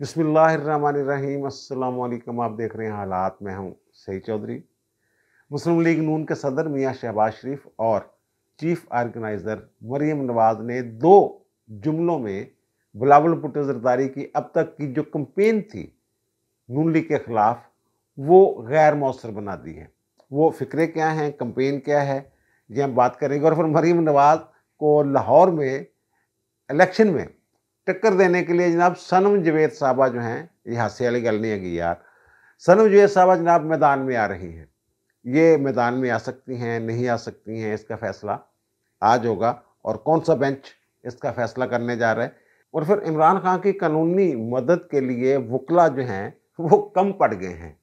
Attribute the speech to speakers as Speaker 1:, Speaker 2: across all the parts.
Speaker 1: बिस्मिल्लाहिर्रहमानिर्रहीम। अस्सलाम वालेकुम। आप देख रहे हैं हालात। मैं हूं सईद चौधरी। मुस्लिम लीग नून के सदर मियां शहबाज शरीफ और चीफ ऑर्गेनाइजर मरियम नवाज ने 2 जुमलों में बिलावल भुट्टो जरदारी की अब तक की जो कैंपेन थी नून लीग के खिलाफ वो गैर मौसर बना दी है। वो फिक्रे क्या हैं, कैंपेन क्या है, ये हम बात करेंगे। और फिर मरियम नवाज को लाहौर में इलेक्शन में टक्कर देने के लिए जनाब सनम जवेद साहबा जो हैं, ये हास्य वाली गल नहीं है यार, सनम जवेद साहबा जनाब मैदान में आ रही हैं। ये मैदान में आ सकती हैं, नहीं आ सकती हैं, इसका फैसला आज होगा। और कौन सा बेंच इसका फैसला करने जा रहा है। और फिर इमरान खान की कानूनी मदद के लिए वकला जो हैं वो कम पड़ गए हैं।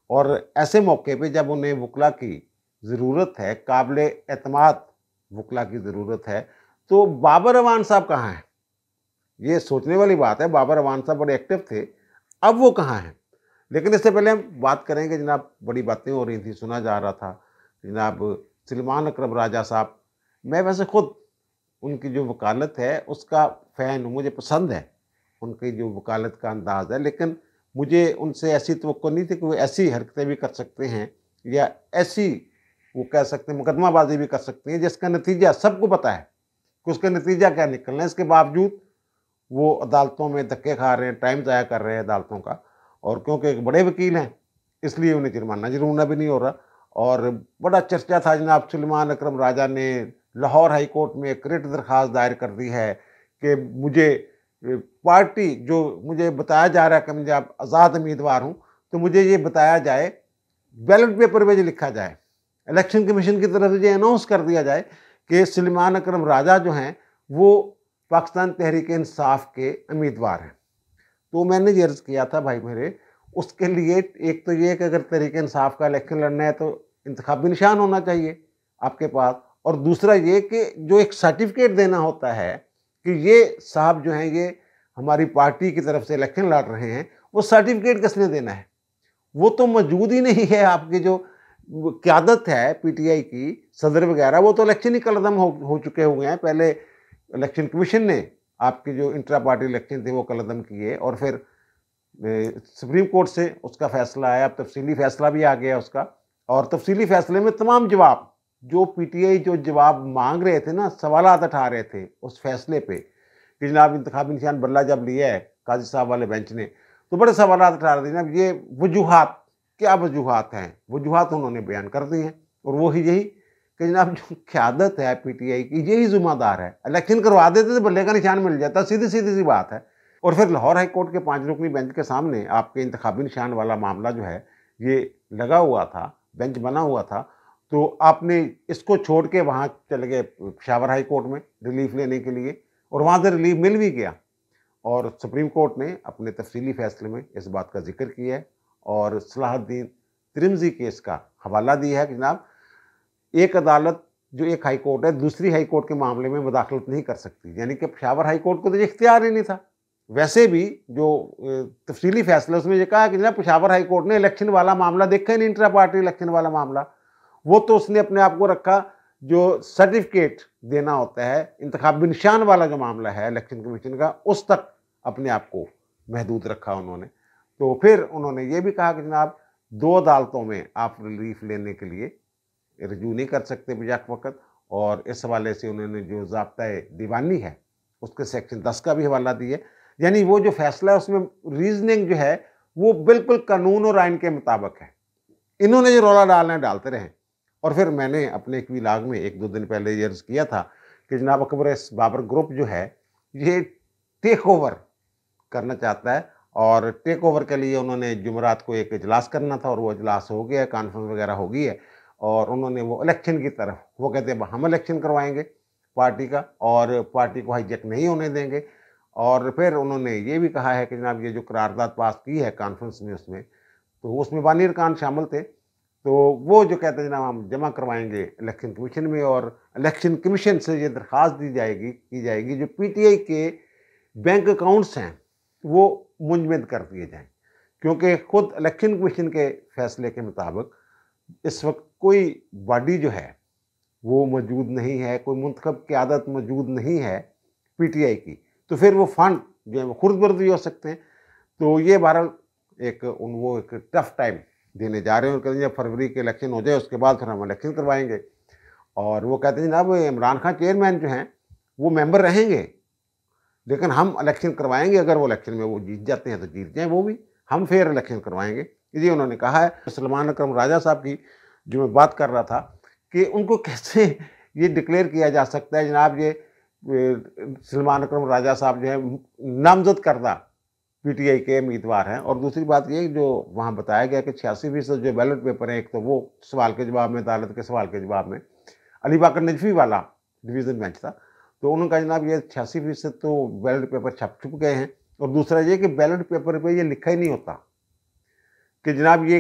Speaker 1: और ऐसे मौके पे जब उन्हें वकला की ज़रूरत है, काबिल एतमाद वकला की ज़रूरत है, तो बाबर अवान साहब कहाँ हैं? ये सोचने वाली बात है। बाबर अवान साहब बड़े एक्टिव थे, अब वो कहाँ हैं? लेकिन इससे पहले हम बात करेंगे जनाब, बड़ी बातें हो रही थी, सुना जा रहा था जनाब सलमान अकरम राजा साहब। मैं वैसे खुद उनकी जो वकालत है उसका फ़ैन हूँ, मुझे पसंद है उनकी जो वकालत का अंदाज़ है। लेकिन मुझे उनसे ऐसी तवक्को नहीं थी कि वो ऐसी हरकतें भी कर सकते हैं या ऐसी वो कह सकते हैं मुकदमाबाजी भी कर सकते हैं जिसका नतीजा सबको पता है कि उसका नतीजा क्या निकलना है। इसके बावजूद वो अदालतों में धक्के खा रहे हैं, टाइम ज़ाया कर रहे हैं अदालतों का। और क्योंकि एक बड़े वकील हैं इसलिए उन्हें जुर्माना भी नहीं हो रहा। और बड़ा चर्चा था जनाब, सलमान अकरम राजा ने लाहौर हाई कोर्ट में एक रिट दरख्वास्त दायर कर दी है कि मुझे पार्टी जो मुझे बताया जा रहा है कि मैं आज़ाद उम्मीदवार हूँ, तो मुझे ये बताया जाए, बैलेट पेपर में जो लिखा जाए, इलेक्शन कमीशन की तरफ से ये अनाउंस कर दिया जाए कि सलमान अकरम राजा जो हैं वो पाकिस्तान तहरीक इंसाफ के उम्मीदवार हैं। तो मैंने ये अर्ज़ किया था भाई मेरे, उसके लिए एक तो ये कि अगर तहरीक इंसाफ का इलेक्शन लड़ना है तो इंतखाबी निशान होना चाहिए आपके पास। और दूसरा ये कि जो एक सर्टिफिकेट देना होता है कि ये साहब जो हैं ये हमारी पार्टी की तरफ से इलेक्शन लड़ रहे हैं, वो सर्टिफिकेट किसने देना है? वो तो मौजूद ही नहीं है। आपकी जो क़यादत है पीटीआई की, सदर वगैरह, वो तो इलेक्शन ही कलदम हो चुके हुए हैं। पहले इलेक्शन कमीशन ने आपके जो इंट्रा पार्टी इलेक्शन थे वो कलदम किए और फिर सुप्रीम कोर्ट से उसका फैसला आया। अब तफसीली फैसला भी आ गया उसका। और तफसीली फैसले में तमाम जवाब जो पीटीआई जो जवाब मांग रहे थे ना, सवालात उठा रहे थे उस फैसले पे कि जनाब इंतखाबी निशान बल्ला जब लिया है काजी साहब वाले बेंच ने, तो बड़े सवालात उठा रहे थे जनाब। ये वजूहात क्या वजूहात हैं? वजूहात उन्होंने बयान कर दी हैं। और वो ही यही कि जनाब जो क़यादत है पीटीआई की, यही ज़िम्मेदार है। इलेक्शन करवा देते तो बल्ले का निशान मिल जाता, सीधी सीधी सी बात है। और फिर लाहौर हाई कोर्ट के 5 रुकनी बेंच के सामने आपके इंतखाबी निशान वाला मामला जो है ये लगा हुआ था, बेंच बना हुआ था। तो आपने इसको छोड़ के वहाँ चले गए पेशावर हाई कोर्ट में रिलीफ लेने के लिए, और वहाँ से रिलीफ मिल भी गया। और सुप्रीम कोर्ट ने अपने तफसीली फैसले में इस बात का जिक्र किया है और सलाहुद्दीन तिरमिज़ी केस का हवाला दिया है कि जनाब एक अदालत जो एक हाई कोर्ट है दूसरी हाई कोर्ट के मामले में मुदाखलत नहीं कर सकती। यानी कि पेशावर हाई कोर्ट को तो ये इख्तियार ही नहीं था। वैसे भी जो तफसीली फैसला उसमें ये कहा कि जनाब पेशावर हाई कोर्ट ने इलेक्शन वाला मामला देखा ही नहीं, इंट्रा पार्टी इलेक्शन वाला मामला। वो तो उसने अपने आप को रखा जो सर्टिफिकेट देना होता है, इंतखाबी निशान वाला जो मामला है इलेक्शन कमीशन का, उस तक अपने आप को महदूद रखा उन्होंने। तो फिर उन्होंने ये भी कहा कि जनाब 2 अदालतों में आप रिलीफ लेने के लिए रजू नहीं कर सकते बजाक वक़्त। और इस हवाले से उन्होंने जो ज़ाब्ता दीवानी है उसके सेक्शन 10 का भी हवाला दिया। यानी वो जो फैसला है उसमें रीजनिंग जो है वो बिल्कुल कानून और आइन के मुताबिक है। इन्होंने जो रौला डालना है डालते रहें। और फिर मैंने अपने एक व्लॉग में 1-2 दिन पहले ये अर्ज़ किया था कि जनाब अकबर बाबर ग्रुप जो है ये टेक ओवर करना चाहता है। और टेक ओवर के लिए उन्होंने जुमेरात को एक इजलास करना था और वो इजलास हो गया है, कॉन्फ्रेंस वगैरह हो गई है। और उन्होंने वो इलेक्शन की तरफ, वो कहते हैं हम इलेक्शन करवाएंगे पार्टी का और पार्टी को हाईजैक नहीं होने देंगे। और फिर उन्होंने ये भी कहा है कि जनाब ये जो करारदाद पास की है कॉन्फ्रेंस में, उसमें बानी अरकान शामिल थे। तो वो जो कहते हैं जनाब हम जमा करवाएंगे इलेक्शन कमीशन में, और इलेक्शन कमीशन से ये दरख्वास्त की जाएगी जो पीटीआई के बैंक अकाउंट्स हैं वो मुंजमद कर दिए जाएँ। क्योंकि खुद इलेक्शन कमीशन के फैसले के मुताबिक इस वक्त कोई बॉडी जो है वो मौजूद नहीं है, कोई मुंतखब क़यादत मौजूद नहीं है पीटीआई की। तो फिर वो फंड जो है वो खुर्द-बुर्द भी हो सकते हैं। तो ये बहरहाल वो एक टफ टाइम देने जा रहे हैं और कहते हैं जब फरवरी के इलेक्शन हो जाए उसके बाद फिर हम इलेक्शन करवाएंगे। और वो कहते हैं जनाब इमरान खान चेयरमैन जो हैं वो मेंबर रहेंगे, लेकिन हम इलेक्शन करवाएंगे, अगर वो इलेक्शन में वो जीत जाते हैं तो जीत जाएं वो भी, हम फेयर इलेक्शन करवाएंगे, ये उन्होंने कहा है। सलमान अकरम राजा साहब की जो मैं बात कर रहा था कि उनको कैसे ये डिक्लेयर किया जा सकता है जनाब ये सलमान अकरम राजा साहब जो है नामजद करदा पीटीआई के उम्मीदवार हैं। और दूसरी बात ये जो वहाँ बताया गया कि 86% जो बैलेट पेपर हैं, एक तो वो सवाल के जवाब में, अदालत के सवाल के जवाब में अली बाकर नजफी वाला डिवीज़न बेंच था, तो उन्होंने कहा जनाब ये 86% तो बैलेट पेपर छुप गए हैं। और दूसरा ये कि बैलेट पेपर पे ये लिखा ही नहीं होता कि जनाब ये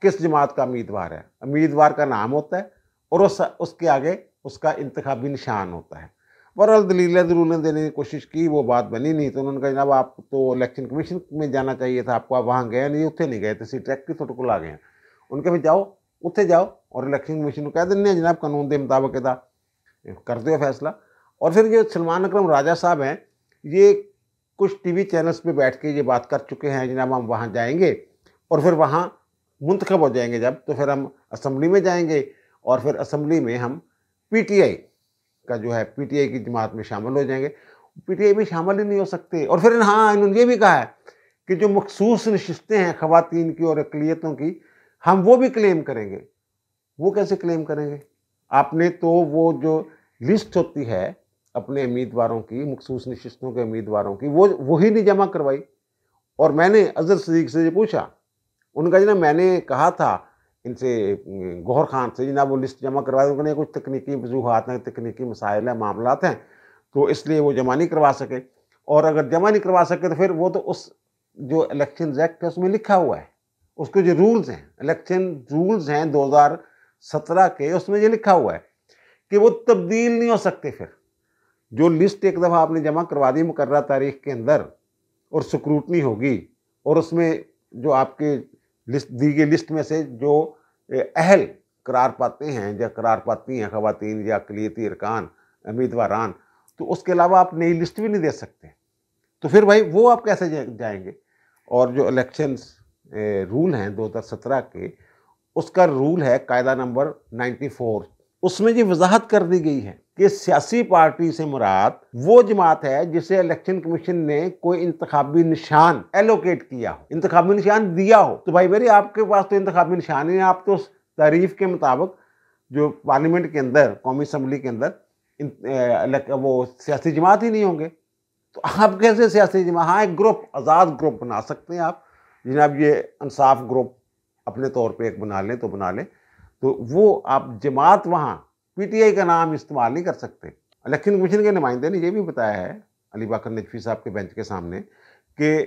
Speaker 1: किस जमात का उम्मीदवार है, उम्मीदवार का नाम होता है और उसके आगे उसका इंतखाबी निशान होता है। बहरहाल दलीलें दरूलें देने की कोशिश की, वो बात बनी नहीं, तो उन्होंने कहा जनाब आप तो इलेक्शन कमीशन में जाना चाहिए था, आपको आप वहाँ गए नहीं, उत्थे नहीं गए, तो सी ट्रैक की थोड़े को आ गए। उनके फिर जाओ उत्थे जाओ और इलेक्शन कमीशन को कह देने जनाब कानून के मुताबिक इदा कर दो फैसला। और फिर जो सलमान अकरम राजा साहब हैं ये कुछ टीवी चैनल्स पे बैठ के ये बात कर चुके हैं जनाब हम वहाँ जाएंगे और फिर वहाँ मुंतखब हो जाएंगे जब, तो फिर हम असम्बली में जाएंगे और फिर असम्बली में हम पीटीआई का जो है पीटीआई की जमात में शामिल हो जाएंगे। पीटीआई में शामिल ही नहीं हो सकते। और फिर हाँ इन्होंने ये भी कहा है कि जो मखसूस नशिस्तें हैं ख़वातीन की और अक़लियतों की, हम वो भी क्लेम करेंगे। वो कैसे क्लेम करेंगे? आपने तो वो जो लिस्ट होती है अपने उम्मीदवारों की, मखसूस नशिस्तों के उम्मीदवारों की, वो ही नहीं जमा करवाई। और मैंने अज़हर सदीक से ये पूछा, उनका जनाब मैंने कहा था इनसे गौहर खान से जनाब वो लिस्ट जमा करवा दें, उन्होंने कुछ तकनीकी वजूहात हैं, तकनीकी मसाइल हैं, मामलात हैं, तो इसलिए वो जमा नहीं करवा सके। और अगर जमा नहीं करवा सके तो फिर वो तो उस जो इलेक्शन एक्ट है उसमें लिखा हुआ है, उसके जो रूल्स हैं, इलेक्शन रूल्स हैं 2017 के, उसमें ये लिखा हुआ है कि वो तब्दील नहीं हो सकते। फिर जो लिस्ट एक दफ़ा आपने जमा करवा दी मुकर्रर तारीख के अंदर और स्क्रूटनी होगी और उसमें जो आपके लिस्ट दी गई लिस्ट में से जो अहल करार पाते हैं या करार पाती हैं ख़वातीन या अक़लियती अरकान उम्मीदवारान, तो उसके अलावा आप नई लिस्ट भी नहीं दे सकते। तो फिर भाई वो आप कैसे जाएंगे? और जो इलेक्शंस रूल हैं 2017 के, उसका रूल है कायदा नंबर 94, उसमें ये वजाहत कर दी गई है कि सियासी पार्टी से मुराद वो जमात है जिसे इलेक्शन कमीशन ने कोई इंतखाबी निशान एलोकेट किया हो, इंतखाबी निशान दिया हो। तो भाई मेरे आपके पास तो इंतखाबी निशान ही है, आप तो उस तारीफ के मुताबिक जो पार्लियामेंट के अंदर, कौमी असम्बली के अंदर वो सियासी जमात ही नहीं होंगे, तो आप कैसे सियासी जमात? हाँ एक ग्रुप, आज़ाद ग्रुप बना सकते हैं आप, जनाब ये इंसाफ ग्रुप अपने तौर पर एक बना लें तो बना लें, तो वो आप जमात वहाँ पीटीआई का नाम इस्तेमाल नहीं कर सकते। इलेक्शन कमीशन के नुमाइंदे ने यह भी बताया है अली बाकर नजफी साहब के बेंच के सामने कि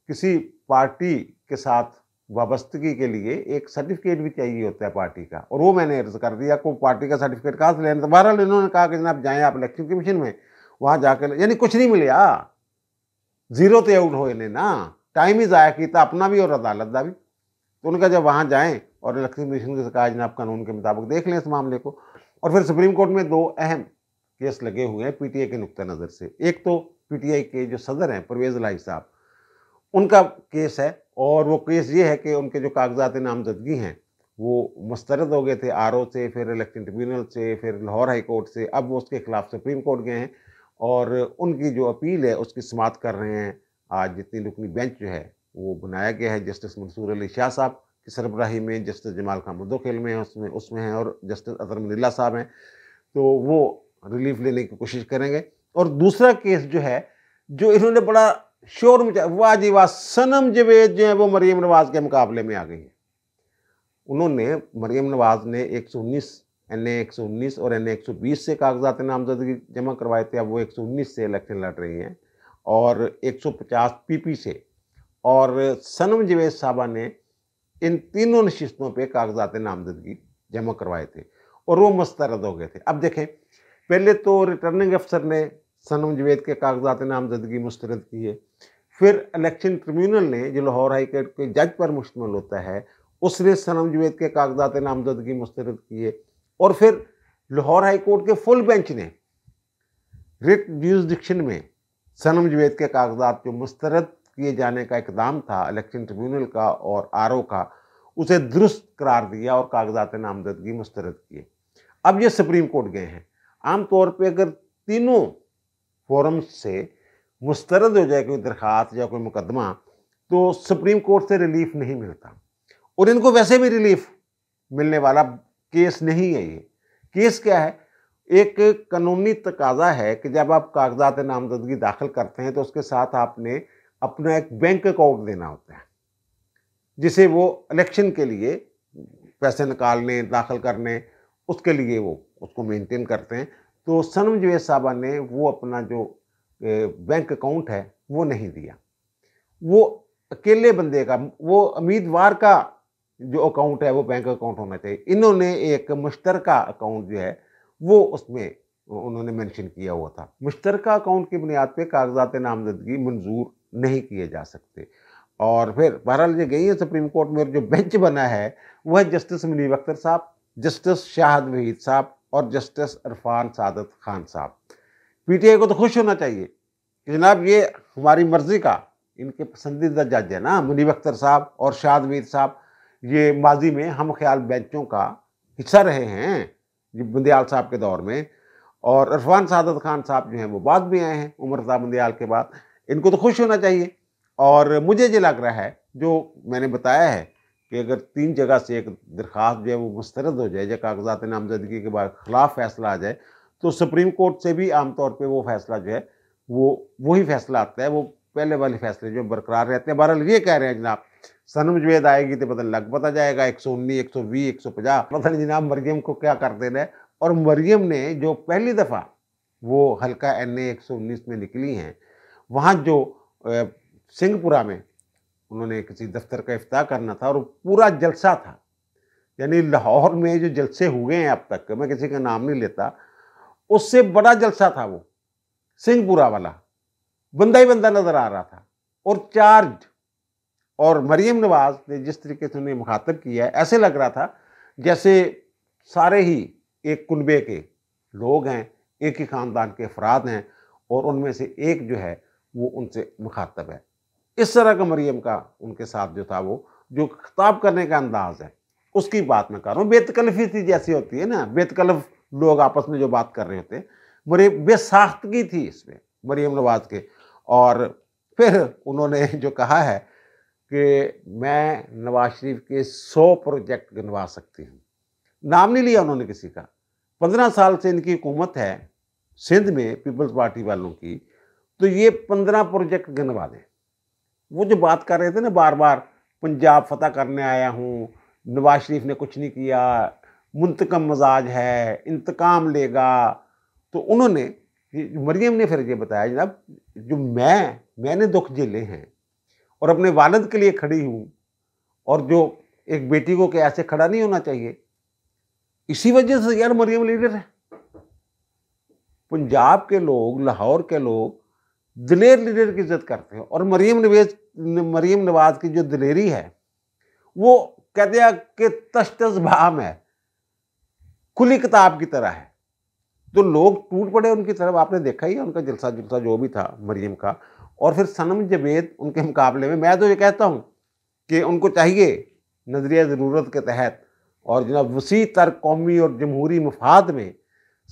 Speaker 1: किसी पार्टी के साथ वाबस्तगी के लिए एक सर्टिफिकेट भी चाहिए होता है पार्टी का, और वो मैंने अर्ज कर दिया को पार्टी का सर्टिफिकेट कहाँ से लेना। तो बहरहाल इन्होंने कहा कि जनाब जाएँ आप इलेक्शन कमीशन में, वहाँ जाकर यानी कुछ नहीं मिले, जीरो तो आउट हो इन्हें ना, टाइम ही ज़ाया किया अपना भी और अदालत का भी। तो उनका जब वहाँ जाएँ और इलेक्शन कमीशन से कहा जनाब कानून के मुताबिक देख लें इस मामले को। और फिर सुप्रीम कोर्ट में दो अहम केस लगे हुए हैं पीटीआई के नुक्ता नज़र से। एक तो पीटीआई के जो सदर हैं परवेज़ इलाही साहब, उनका केस है, और वो केस ये है कि उनके जो कागजात नामजदगी हैं वो मुस्तरद हो गए थे आरओ से, फिर इलेक्शन ट्रिब्यूनल से, फिर लाहौर हाई कोर्ट से, अब वो उसके खिलाफ सुप्रीम कोर्ट गए हैं और उनकी जो अपील है उसकी समाअत कर रहे हैं। आज जितनी रुकनी बेंच जो है वो बनाया गया है जस्टिस मंसूर अली शाह साहब की सरबराही में, जस्टिस जमाल खान मुद्दोखेल में उसमें हैं और जस्टिस अतहर मनील्ला साहब हैं, तो वो रिलीफ लेने की कोशिश करेंगे। और दूसरा केस जो है जो इन्होंने बड़ा शोर मचा, वाह जी वाह, सनम जवेद जो है वो मरीम नवाज के मुकाबले में आ गई है। उन्होंने मरीम नवाज ने 119 NA 119 और NA 120 से कागजात नामजदगी जमा करवाए थे, अब वो 119 से इलेक्शन लड़ रही हैं और 150 PP से, और सनम जवेद साहबा ने इन तीनों नशिस्तों पे कागजात नामजदगी जमा करवाए थे और वो मुस्तरद हो गए थे। अब देखें, पहले तो रिटर्निंग अफसर ने सनम जवेद के कागजात नामजदगी मुस्तरद किए, फिर इलेक्शन ट्रिब्यूनल ने जो लाहौर हाई कोर्ट के जज पर मुश्तमिल होता है उसने सनम जवेद के कागजात नामजदगी मुस्तरद किए, और फिर लाहौर हाई कोर्ट के फुल बेंच ने रिट ज्यूरिसडिक्शन में सनम जवेद के कागजात जो मुस्तरद किए जाने का इकदाम था इलेक्शन ट्रिब्यूनल का और आरओ का, उसे दुरुस्त करार दिया और कागजात नामजदगी मुस्तरद किए। अब ये सुप्रीम कोर्ट गए हैं। आमतौर पे अगर तीनों फोरम से मुस्तरद हो जाए कोई दरखास्त या कोई मुकदमा, तो सुप्रीम कोर्ट से रिलीफ नहीं मिलता, और इनको वैसे भी रिलीफ मिलने वाला केस नहीं है। ये केस क्या है? एक कानूनी तकाजा है कि जब आप कागजात नामजदगी दाखिल करते हैं तो उसके साथ आपने अपना एक बैंक अकाउंट देना होता है, जिसे वो इलेक्शन के लिए पैसे निकालने, दाखिल करने, उसके लिए वो उसको मेंटेन करते हैं। तो सनम जवेद साहबा ने वो अपना जो बैंक अकाउंट है वो नहीं दिया। वो अकेले बंदे का, वो उम्मीदवार का जो अकाउंट है वो बैंक अकाउंट होना चाहिए। इन्होंने एक मुश्तरका अकाउंट जो है वो उसमें उन्होंने मेंशन किया हुआ था। मुश्तरका अकाउंट की बुनियाद पे कागजात नामजदगी मंजूर नहीं किए जा सकते। और फिर बहरहाल ये गई है सुप्रीम कोर्ट में, जो बेंच बना है वह जस्टिस मुनीब अख्तर साहब, जस्टिस शाहिद वहीद साहब और जस्टिस इरफान सादत खान साहब। पीटीआई को तो खुश होना चाहिए कि जनाब ये हमारी मर्जी का, इनके पसंदीदा जज है ना मुनीब अख्तर साहब और शाहिद वहीद साहब। ये माजी में हम ख्याल बेंचों का हिस्सा रहे हैं बंदयाल साहब के दौर में, और इरफान सादत खान साहब जो हैं वो बाद में आए हैं उमर साहब बंदयाल के बाद। इनको तो खुश होना चाहिए। और मुझे ये लग रहा है, जो मैंने बताया है, कि अगर 3 जगह से एक दरख्वास्त जो है वो मुस्तरद हो जाए या कागजात नामजदगी के बाद खिलाफ फैसला आ जाए, तो सुप्रीम कोर्ट से भी आमतौर पर वो फैसला जो है वो वही फैसला आता है, वो पहले वाले फैसले जो बरकरार रहते हैं। बहरहाल ये कह रहे हैं जनाब सनम जवेद आएगी तो पता लग पता जाएगा 119, 120, 150, पता नहीं जनाब मरियम को क्या कर देना है। और मरियम ने जो पहली दफ़ा वो हल्का NA 119 में निकली हैं, वहाँ जो सिंहपुरा में उन्होंने किसी दफ्तर का इफ्ताह करना था और पूरा जलसा था। यानी लाहौर में जो जलसे हुए हैं अब तक, मैं किसी का नाम नहीं लेता, उससे बड़ा जलसा था वो सिंहपुरा वाला। बंदा ही बंदा नजर आ रहा था और चार्ज। और मरियम नवाज ने जिस तरीके से उन्हें मुखातब किया है, ऐसे लग रहा था जैसे सारे ही एक कुनबे के लोग हैं, एक ही ख़ानदान के अफराद हैं, और उनमें से एक जो है वो उनसे मुखातब है। इस तरह का मरियम का उनके साथ जो था, वो जो खिताब करने का अंदाज है, उसकी बात मैं कर रहा हूँ। बेतकल्फ़ी थी जैसी होती है ना, बेतकल्फ़ लोग आपस में जो बात कर रहे होते हैं, बड़े बेसाख्तगी थी इसमें मरियम नवाज के। और फिर उन्होंने जो कहा है कि मैं नवाज शरीफ के 100 प्रोजेक्ट गिनवा सकती हूँ। नाम नहीं लिया उन्होंने किसी का। 15 साल से इनकी हुकूमत है सिंध में पीपल्स पार्टी वालों की, तो ये 15 प्रोजेक्ट गिनवा दें। वो जो बात कर रहे थे ना बार बार, पंजाब फतह करने आया हूँ, नवाज शरीफ ने कुछ नहीं किया, मुंतकम मजाज है, इंतकाम लेगा। तो उन्होंने, मरियम ने फिर ये बताया जनाब जो मैंने दुख झेले हैं और अपने वालिद के लिए खड़ी हूँ, और जो एक बेटी को क्या ऐसे खड़ा नहीं होना चाहिए, इसी वजह से यार मरियम लीडर है। पंजाब के लोग, लाहौर के लोग दिलेर लीडर की इज्जत करते हैं, और मरियम नवाज की जो दिलेरी है वो कहते हैं कि तश्तस भाम है, खुली किताब की तरह है। तो लोग टूट पड़े उनकी तरफ। आपने देखा ही है उनका जलसा जुलसा जो भी था मरियम का। और फिर सनम जवेद उनके मुकाबले में, मैं तो ये कहता हूँ कि उनको चाहिए नजरिया ज़रूरत के तहत और जनाब वसी तर कौमी और जमहूरी मफाद में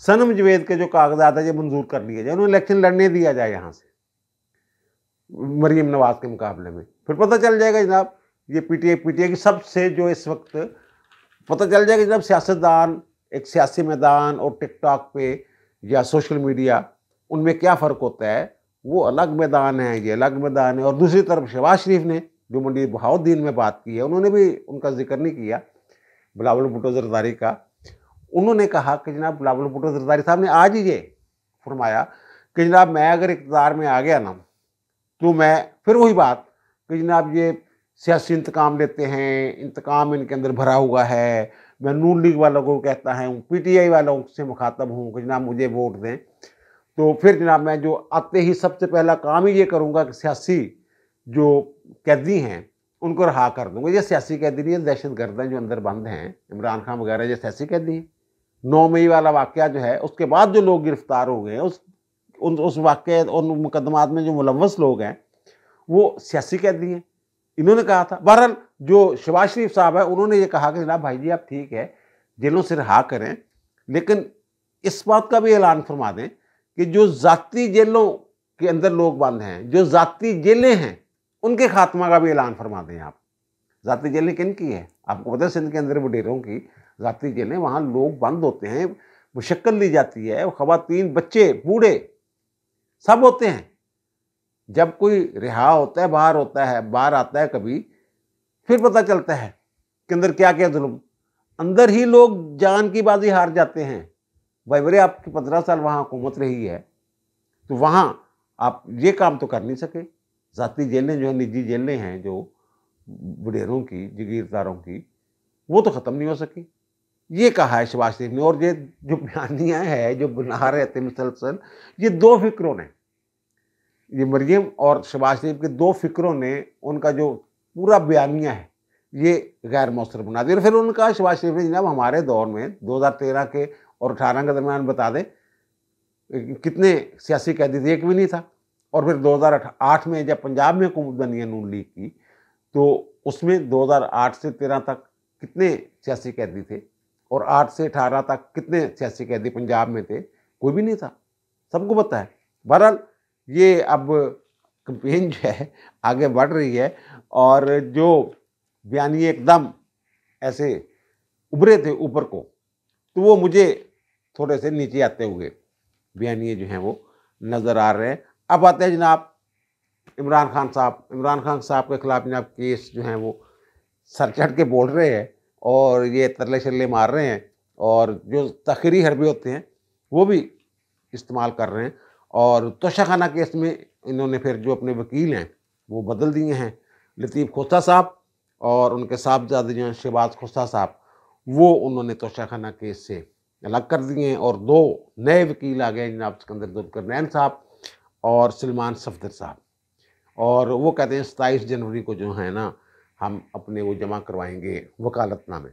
Speaker 1: सनम जवेद के जो कागजात है ये मंजूर कर लिए जाए, उन्हें इलेक्शन लड़ने दिया जाए यहाँ से मरियम नवाज के मुकाबले में। फिर पता चल जाएगा जनाब ये पीटीआई की सबसे जो इस वक्त पता चल जाएगा जनाब सियासतदान, एक सियासी मैदान और टिकटॉक पे या सोशल मीडिया, उनमें क्या फ़र्क होता है। वो अलग मैदान है, ये अलग मैदान है। और दूसरी तरफ शहबाज शरीफ ने जो मंडी बहाउद्दीन में बात की है, उन्होंने भी उनका जिक्र नहीं किया बिलावल भुट्टो ज़रदारी का। उन्होंने कहा कि जनाब बिलावल भुट्टो ज़रदारी साहब ने आज ही ये फरमाया कि जनाब मैं अगर इक़्तिदार में आ गया ना, तो मैं फिर वही बात कि जनाब ये सियासी इंतकाम लेते हैं, इंतकाम इनके अंदर भरा हुआ है। मैं नून लीग वालों को कहता हूँ, पीटीआई वालों से मुखातब हूँ कि जनाब मुझे वोट दें। तो फिर जनाब मैं जो आते ही सबसे पहला काम ही ये करूँगा कि सियासी जो कैदी हैं उनको रहा कर दूँगा। ये सियासी कैदी नहीं है, दहशतगर्द हैं जो अंदर बंद हैं, इमरान खान वगैरह ये सियासी कैदी हैं। 9 मई वाला वाक़या जो है, उसके बाद जो लोग गिरफ्तार हो गए हैं, उस वाक़े और मुकदमात में जो मुलव्वस लोग हैं वो सियासी कैदी हैं, इन्होंने कहा था। बहरहाल जो शहबाज शरीफ साहब है उन्होंने ये कहा कि जनाब भाई जी आप ठीक है जेलों से रिहा करें, लेकिन इस बात का भी ऐलान फरमा दें कि जो जाती जेलों के अंदर लोग बंद हैं, जो जाती जेलें हैं, उनके खात्मा का भी ऐलान फरमा दें आप। जाती जेलें किन की है? आपको पता है सिंध के अंदर वडेरों की जाती जेलें, वहाँ लोग बंद होते हैं, मुशक्कल ली जाती है, खवातीन, बच्चे, बूढ़े सब होते हैं। जब कोई रिहा होता है, बाहर होता है, बाहर आता है कभी, फिर पता चलता है कि अंदर क्या क्या जुल्म, अंदर ही लोग जान की बाजी हार जाते हैं। भाई बरे आपकी 15 साल वहाँ हुकूमत रही है, तो वहाँ आप ये काम तो कर नहीं सके। जाती जेलें जो है, निजी जेलें हैं जो वडेरों की, जगीरदारों की, वो तो ख़त्म नहीं हो सकी। ये कहा है शहबाज शरीफ ने। और ये जो बयानियाँ है जो बना रहे थे मुसलसल, ये दो फिक्रों ने, ये मरियम और शहबाज शरीफ के दो फिक्रों ने उनका जो पूरा बयानिया है ये गैर मौसर बना दिया। और फिर उनका शहबाज शरीफ ने जनाब हमारे दौर में 2013 के और 18 के दरमियान बता दें कितने सियासी कैदी थे, एक भी नहीं था। और फिर 2008 में जब पंजाब में हुकूमत बनी है नून लीग की, तो उसमें 2008 से 13 तक कितने सियासी कैदी थे, और 8 से 18 तक कितने सियासी कैदी पंजाब में थे? कोई भी नहीं था, सबको पता है। बहरहाल ये अब कैंपेन जो है आगे बढ़ रही है, और जो बयानी एकदम ऐसे उभरे थे ऊपर को, तो वो मुझे थोड़े से नीचे आते हुए बयानी जो हैं वो नज़र आ रहे हैं। अब आते हैं जनाब इमरान खान साहब। इमरान खान साहब के खिलाफ जनाब केस जो हैं वो सर चढ़ के बोल रहे हैं, और ये तरले शल्ले मार रहे हैं, और जो तखरीरी हरबे होते हैं वो भी इस्तेमाल कर रहे हैं। और तोशाखाना केस में इन्होंने फिर जो अपने वकील हैं वो बदल दिए हैं। लतीफ़ खोसा साहब और उनके साहबजादे जो हैं शहबाज खोसा साहब, वो उन्होंने तोशाखाना केस से अलग कर दिए हैं, और दो नए वकील आ गए जनाब सिकंदर जुल्करनैन साहब और सलमान सफदर साहब। और वो कहते हैं 27 जनवरी को जो है ना हम अपने वो जमा करवाएंगे वकालतनामे।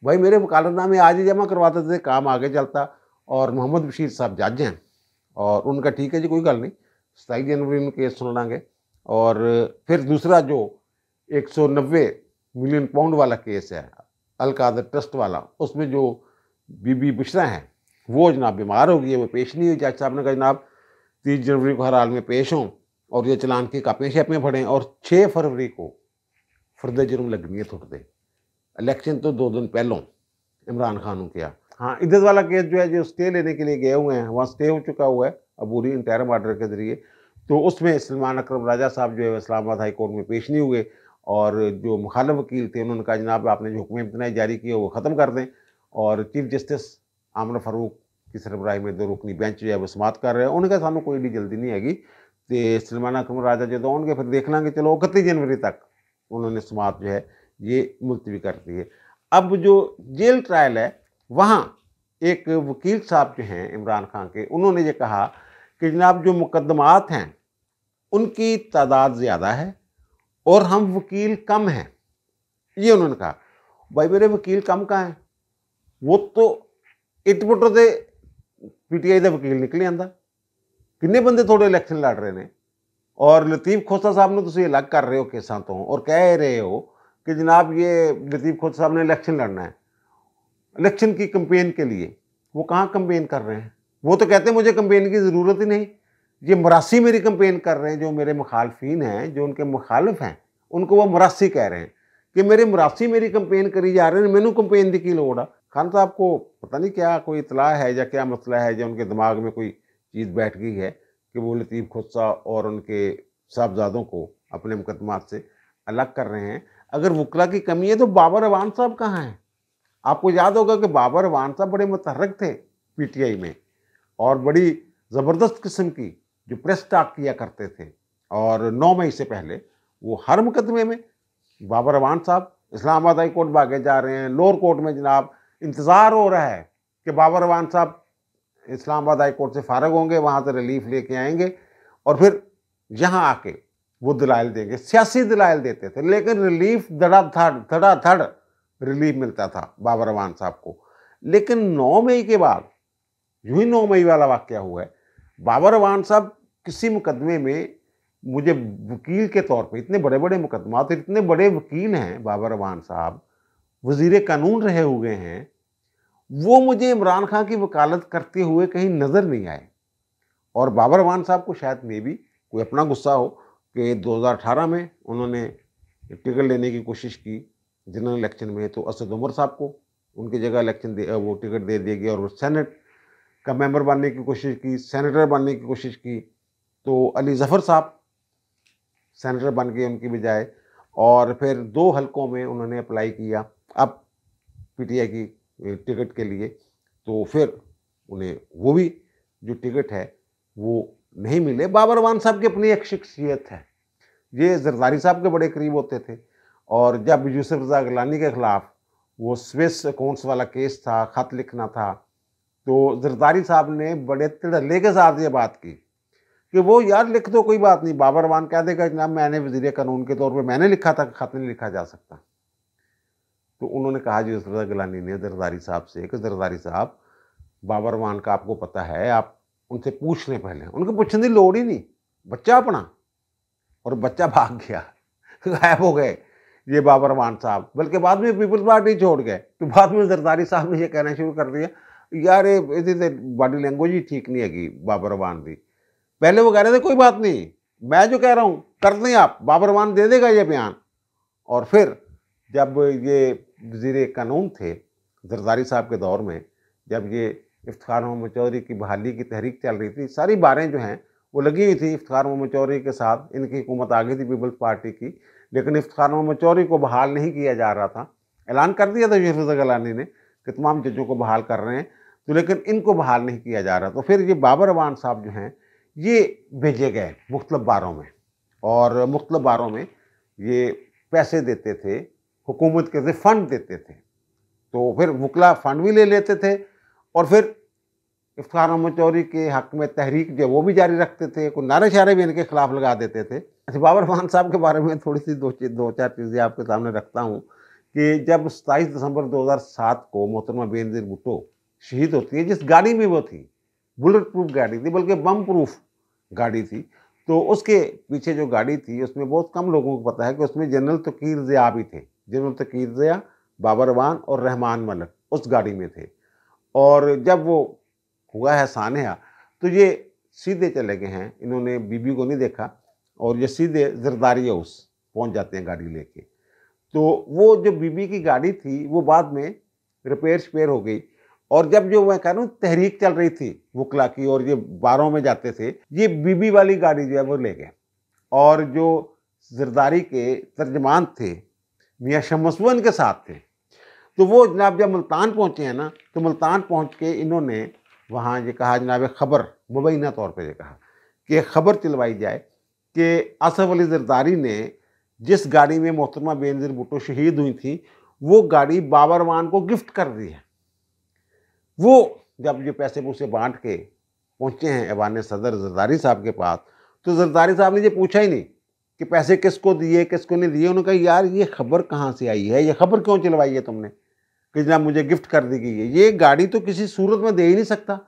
Speaker 1: भाई मेरे वकालतनामे आज ही जमा करवाते थे, काम आगे चलता। और मोहम्मद बशीर साहब जज हैं, और उनका ठीक है जी, कोई गल नहीं, 27 जनवरी में केस सुन लांगे। और फिर दूसरा जो 190 मिलियन पाउंड वाला केस है अल कादर ट्रस्ट वाला, उसमें जो बीबी बुशरा हैं वो जनाब बीमार हो गई है, वो पेश नहीं हुई। जज साहब ने कहा जनाब 30 जनवरी को हर हाल में पेश हों और ये चलान की कापियाँ शेपें पढ़ें, और 6 फरवरी को फर्द जुर्म लगनी है थोड़ दे। इलेक्शन तो 2 दिन पहलों इमरान खान ने किया। हाँ, इधर वाला केस जो है जो स्टे लेने के लिए गए हुए हैं, वहाँ स्टे हो चुका हुआ है अबूरी इंटरिम ऑर्डर के जरिए। तो उसमें सलमान अकरम राजा साहब जो है इस्लामाबाद हाई कोर्ट में पेश नहीं हुए, और जो मुखालिफ वकील थे उन्होंने कहा जनाब आपने जो हुक्म इम्तनाई जारी किया वो ख़त्म कर दें। और चीफ जस्टिस आमर फारूक की सरबराही में 2 रुकनी बेंच जो है वो समात कर रहे हैं। उन्होंने कहा सानू कोई भी जल्दी नहीं हैगी, तो सलमान अकरम राजा जो आउणगे फिर देख लेंगे, चलो 31 जनवरी तक उन्होंने समात जो है ये मुलतवी कर दी है। अब जो जेल ट्रायल है वहाँ एक वकील साहब जो हैं इमरान खान के, उन्होंने ये कहा कि जनाब जो मुकदमात हैं उनकी तादाद ज़्यादा है और हम वकील कम हैं। ये उन्होंने कहा। भाई मेरे वकील कम कहाँ हैं? वो तो इटपुट दे पीटीआई का वकील निकले आंदा, किन्ने बंदे थोड़े इलैक्शन लड़ रहे हैं। और लतीफ़ खोसा साहब ने तुम अलग कर रहे हो केसां तो, और कह रहे हो कि जनाब ये लतीफ़ खोसा साहब ने इलैक्शन लड़ना है, इलेक्शन की कंपेन के लिए। वो कहाँ कंपेन कर रहे हैं? वो तो कहते हैं मुझे कंपेन की ज़रूरत ही नहीं। ये मरासी मेरी कंपेन कर रहे हैं, जो मेरे मुखालफिन हैं, जो उनके मुखालिफ हैं, उनको वो मरासी कह रहे हैं कि मेरे मरासी मेरी कंपेन करी जा रहे हैं, मैनू कंपेन की लोड़ है। खान साहब को पता नहीं क्या कोई इतला है या क्या मसला है, जो उनके दिमाग में कोई चीज़ बैठ गई है कि वो लतीफ़ खोसा और उनके साहबजादों को अपने मुकदमात से अलग कर रहे हैं। अगर वकला की कमी है तो बाबर अवान साहब कहाँ हैं? आपको याद होगा कि बाबर अवान साहब बड़े मुतहर्रिक थे पीटीआई में, और बड़ी ज़बरदस्त किस्म की जो प्रेस टॉक किया करते थे। और 9 मई से पहले वो हर मुकदमे में बाबर अवान साहब इस्लामाबाद हाई कोर्ट भागे जा रहे हैं। लोअर कोर्ट में जनाब इंतज़ार हो रहा है कि बाबर अवान साहब इस्लामाबाद हाई कोर्ट से फारग होंगे, वहाँ से रिलीफ लेके आएंगे और फिर यहाँ आके वो दलाइल देंगे। सियासी दलाइल देते थे, लेकिन रिलीफ धड़ाधड़ रिलीफ मिलता था बाबर अवान साहब को। लेकिन 9 मई के बाद यूँ ही 9 मई वाला वाक़या हुआ है। बाबर अवान साहब किसी मुकदमे में मुझे वकील के तौर पे, इतने बड़े बड़े मुकदमात, इतने बड़े वकील हैं बाबर अवान साहब, वजीर कानून रहे हुए हैं, वो मुझे इमरान खान की वकालत करते हुए कहीं नज़र नहीं आए। और बाबर अवान साहब को शायद मे भी कोई अपना गुस्सा हो कि 2018 में उन्होंने टिकट लेने की कोशिश की जनरल इलेक्शन में, तो असद उमर साहब को उनकी जगह वो टिकट दे दिया गया और वो सेनेट का मेंबर बनने की कोशिश की, सेनेटर बनने की कोशिश की, तो अली जफ़र साहब सेनेटर बन गए उनकी बजाय। और फिर 2 हलकों में उन्होंने अप्लाई किया अब पीटीआई की टिकट के लिए, तो फिर उन्हें वो भी जो टिकट है वो नहीं मिले। बाबर अवान साहब की अपनी एक शख्सियत है, ये जरदारी साहब के बड़े करीब होते थे, और जब यूसुफ रज़ा गिलानी के ख़िलाफ़ वो स्विस अकाउंट्स वाला केस था, ख़त लिखना था, तो जरदारी साहब ने बड़े तिड़ल्ले के साथ ये बात की कि वो यार लिख दो, कोई बात नहीं। बाबर अवान कह देगा जनाब मैंने वज़ीर कानून के तौर पे मैंने लिखा था, ख़त नहीं लिखा जा सकता। तो उन्होंने कहा यूसुफ रज़ा गिलानी ने जरदारी साहब से कि जरदारी साहब, बाबर अवान का आपको पता है, आप उनसे पूछ लें पहले। उनको पूछने की लोड़ ही नहीं, बच्चा अपना, और बच्चा भाग गया, गायब हो गए ये बाबर अवान साहब। बल्कि बाद में पीपल्स पार्टी छोड़ गए, तो बाद में जरदारी साहब ने ये कहना शुरू कर दिया यार ये बॉडी लैंग्वेज ही ठीक नहीं है बाबर अवान की। पहले वो कह रहे थे कोई बात नहीं, मैं जो कह रहा हूँ कर दें आप, बाबर अवान दे देगा ये बयान। और फिर जब ये वज़ीर कानून थे जरदारी साहब के दौर में, जब ये इफ्तिखार मोहम्मद चौधरी की बहाली की तहरीक चल रही थी, सारी बारें जो हैं वो लगी हुई थी इफ्तिखार मोहम्मद चौधरी के साथ, इनकी हुकूमत आ गई थी पीपल्स पार्टी की, लेकिन इफ्तिखार मोहम्मद चौधरी को बहाल नहीं किया जा रहा था। ऐलान कर दिया था यूसुफ रज़ा गिलानी ने कि तमाम जजों को बहाल कर रहे हैं, तो लेकिन इनको बहाल नहीं किया जा रहा। तो फिर ये बाबर अवान साहब जो हैं ये भेजे गए मुख्तलिफ बारों में, और मुख्तलिफ बारों में ये पैसे देते थे, हुकूमत के से फ़ंड देते थे, तो फिर वकला फ़ंड भी ले लेते थे, और फिर इफ्तिखार मोहम्मद चौधरी के हक़ में तहरीक जो वो भी जारी रखते थे, कोई नारे शारे भी इनके खिलाफ लगा देते थे। अच्छा, बाबर अवान साहब के बारे में थोड़ी सी दो चार चीज़ें आपके सामने रखता हूँ कि जब 27 दिसंबर 2007 को मोहतरमा बेनज़ीर भुट्टो शहीद होती है, जिस गाड़ी में वो थी, बुलेट प्रूफ गाड़ी थी, बल्कि बम प्रूफ गाड़ी थी, तो उसके पीछे जो गाड़ी थी उसमें बहुत कम लोगों को पता है कि उसमें जनरल तकीर ज़िया भी थे। जनरल तकीर ज़िया, बाबर अवान और रहमान मलिक उस गाड़ी में थे। और जब वो हुआ है सानहा, तो ये सीधे चले गए हैं, इन्होंने बीबी को नहीं देखा, और ये सीधे जरदारी हाउस पहुंच जाते हैं गाड़ी लेके। तो वो जो बीबी की गाड़ी थी वो बाद में रिपेयर हो गई, और जब जो मैं कह रहा हूँ तहरीक चल रही थी वकला की और ये बारों में जाते थे, ये बीबी वाली गाड़ी जो है वो ले गए। और जो जरदारी के तर्जमान थे मियाँ शमसुआ के साथ थे, तो वो जनाब जब मुल्तान पहुँचे हैं ना, तो मुल्तान पहुँच के इन्होंने वहाँ ये कहा जनाब खबर मुबैना तौर पर ये कहा कि खबर चलवाई जाए कि असफ अली जरदारी ने जिस गाड़ी में मोहतरमा बेनज़ीर भुट्टो शहीद हुई थी, वो गाड़ी बाबर अवान को गिफ्ट कर दी है। वो जब ये पैसे पूसे बांट के पहुँचे हैं ऐवान सदर जरदारी साहब के पास, तो जरदारी साहब ने ये पूछा ही नहीं कि पैसे किसको दिए किसको नहीं दिए। उन्होंने कहा यार ये खबर कहाँ से आई है, ये खबर क्यों चलवाई है तुमने कि जनाब मुझे गिफ्ट कर दी गई है, ये गाड़ी तो किसी सूरत में दे ही नहीं सकता,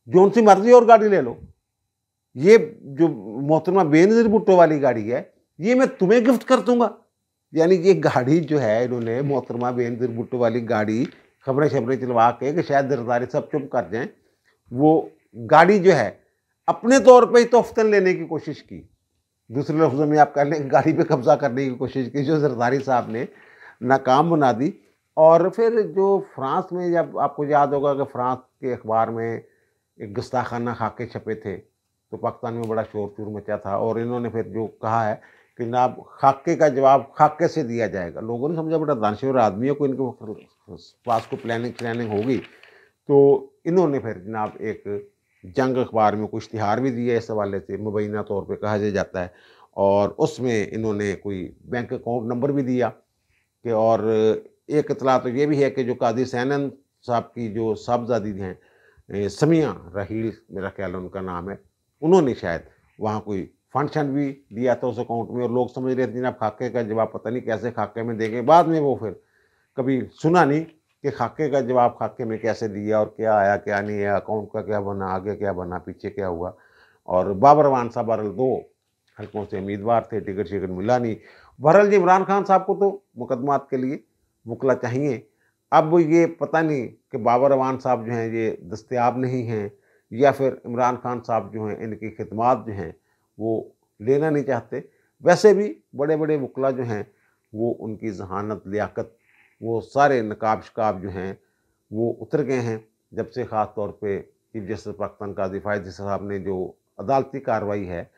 Speaker 1: जोन सी मर्जी और गाड़ी ले लो, ये जो मोहतरमा बेनज़ीर भुट्टो वाली गाड़ी है ये मैं तुम्हें गिफ्ट कर दूंगा। यानी ये गाड़ी जो है इन्होंने मोहतरमा बेनज़ीर भुट्टो वाली गाड़ी खबरें चलवा के कि शायद जरदारी सब चुप कर जाएं, वो गाड़ी जो है अपने तौर पे ही तोहफ़तन लेने की कोशिश की। दूसरे लफ्ज़ों में आप कह लें गाड़ी पे कब्जा करने की कोशिश की, जो जरदारी साहब ने नाकाम बना दी। और फिर जो फ्रांस में, जब आपको याद होगा कि फ्रांस के अखबार में एक गुस्ताखाना खाके छपे थे, तो पाकिस्तान में बड़ा शोर शोर मचा था, और इन्होंने फिर जो कहा है कि जनाब खाके का जवाब खाके से दिया जाएगा। लोगों ने समझा बड़ा दानश्वर आदमी है, कोई इनके पास को प्लानिंग होगी, तो इन्होंने फिर जनाब एक जंग अखबार में कोई इश्तिहार भी दिया इस हवाले से, मुबैना तौर पे कहा जाता है, और उसमें इन्होंने कोई बैंक अकाउंट नंबर भी दिया कि, और एक इतला तो ये भी है कि जो कादी सैनन साहब की जो साहबजादी हैं समिया रहील, मेरा ख्याल उनका नाम है, उन्होंने शायद वहाँ कोई फंक्शन भी दिया था उस अकाउंट में, और लोग समझ रहे थे जनाब खाके का जवाब पता नहीं कैसे खाके में देंगे। बाद में वो फिर कभी सुना नहीं कि खाके का जवाब खाके में कैसे दिया और क्या आया क्या नहीं आया, अकाउंट का क्या बना, आगे क्या बना, पीछे क्या हुआ। और बाबर अवान साहब बहरहाल 2 हल्कों से उम्मीदवार थे, टिकट शिकट मिला नहीं। बहरहाल जी इमरान खान साहब को तो मुकदमात के लिए वकला चाहिए। अब ये पता नहीं कि बाबर अवान साहब जो हैं ये दस्तयाब नहीं हैं, या फिर इमरान खान साहब जो हैं इनकी खिदमात जो हैं वो लेना नहीं चाहते। वैसे भी बड़े बड़े वकला जो हैं वो उनकी जहानत, लियाकत, वो सारे नकाब शकाब जो हैं वो उतर गए हैं, जब से ख़ास तौर पे चीफ जस्टिस पाकिस्तान काजी फ़ायद साहब ने जो अदालती कार्रवाई है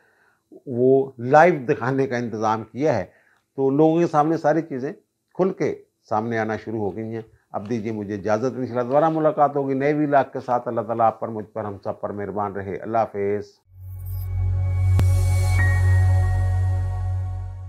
Speaker 1: वो लाइव दिखाने का इंतज़ाम किया है, तो लोगों के सामने सारी चीज़ें खुल के सामने आना शुरू हो गई हैं। अब दीजिए मुझे इजाज़त, इंशाअल्लाह दोबारा मुलाकात होगी नए व्लॉग के साथ। अल्लाह ताला आप पर, मुझ पर, हम सब पर मेहरबान रहे। अल्लाह हाफ़िज़।